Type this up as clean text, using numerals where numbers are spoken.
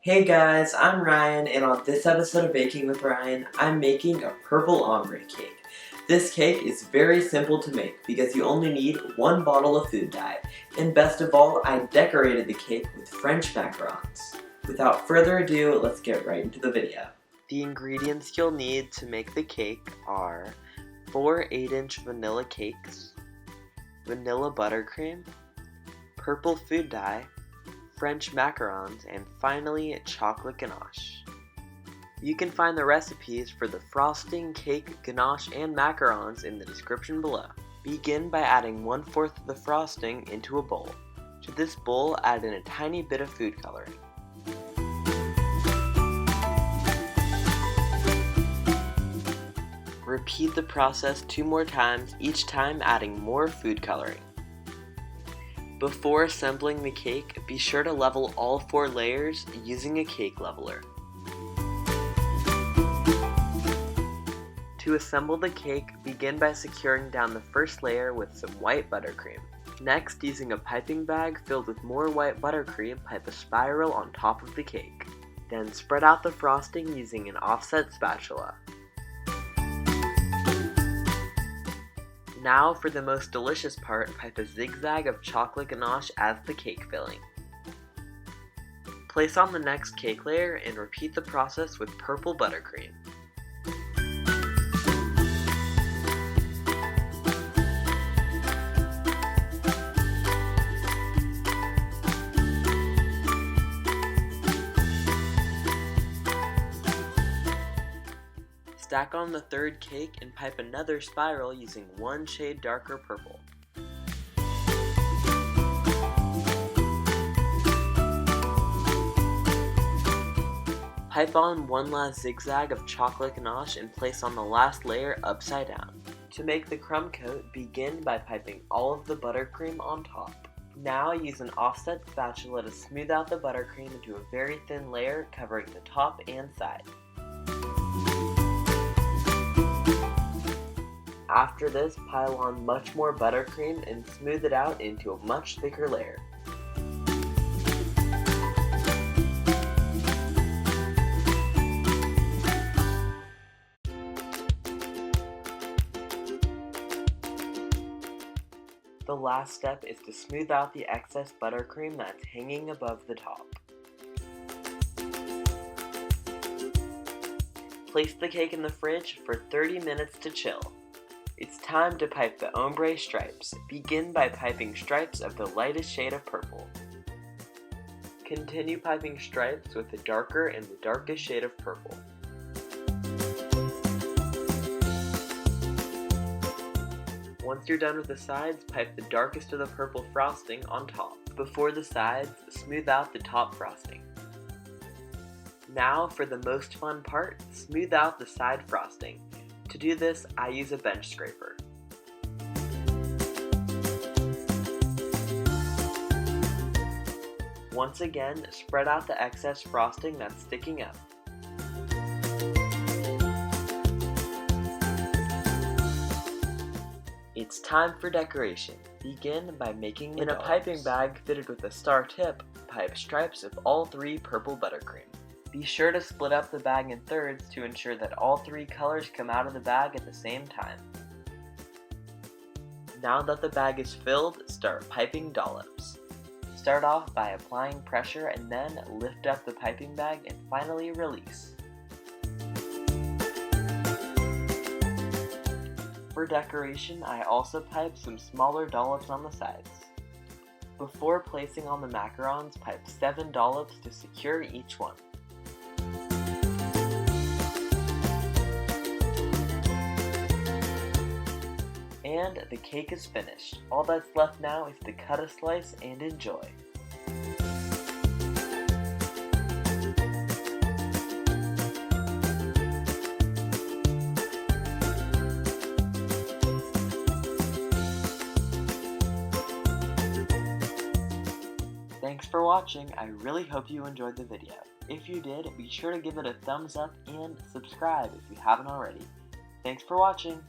Hey guys, I'm Ryan, and on this episode of Baking with Ryan, I'm making a purple ombre cake. This cake is very simple to make because you only need 1 bottle of food dye. And best of all, I decorated the cake with French macarons. Without further ado, let's get right into the video. The ingredients you'll need to make the cake are 4 8-inch vanilla cakes, vanilla buttercream, purple food dye, French macarons, and finally chocolate ganache. You can find the recipes for the frosting, cake, ganache, and macarons in the description below. Begin by adding 1/4 of the frosting into a bowl. To this bowl, add in a tiny bit of food coloring. Repeat the process 2 more times, each time adding more food coloring. Before assembling the cake, be sure to level all 4 layers using a cake leveler. To assemble the cake, begin by securing down the first layer with some white buttercream. Next, using a piping bag filled with more white buttercream, pipe a spiral on top of the cake. Then spread out the frosting using an offset spatula. Now for the most delicious part, pipe a zigzag of chocolate ganache as the cake filling. Place on the next cake layer and repeat the process with purple buttercream. Stack on the 3rd cake and pipe another spiral using 1 shade darker purple. Pipe on 1 last zigzag of chocolate ganache and place on the last layer upside down. To make the crumb coat, begin by piping all of the buttercream on top. Now use an offset spatula to smooth out the buttercream into a very thin layer covering the top and side. After this, pile on much more buttercream and smooth it out into a much thicker layer. The last step is to smooth out the excess buttercream that's hanging above the top. Place the cake in the fridge for 30 minutes to chill. It's time to pipe the ombre stripes. Begin by piping stripes of the lightest shade of purple. Continue piping stripes with the darker and the darkest shade of purple. Once you're done with the sides, pipe the darkest of the purple frosting on top. Before the sides, smooth out the top frosting. Now for the most fun part, smooth out the side frosting. To do this, I use a bench scraper. Once again, spread out the excess frosting that's sticking up. It's time for decoration. Begin by making in a piping bag fitted with a star tip, pipe stripes of all 3 purple buttercream. Be sure to split up the bag in thirds to ensure that all 3 colors come out of the bag at the same time. Now that the bag is filled, start piping dollops. Start off by applying pressure and then lift up the piping bag and finally release. For decoration, I also pipe some smaller dollops on the sides. Before placing on the macarons, pipe 7 dollops to secure each one. And the cake is finished. All that's left now is to cut a slice and enjoy. Thanks for watching. I really hope you enjoyed the video. If you did, be sure to give it a thumbs up and subscribe if you haven't already. Thanks for watching.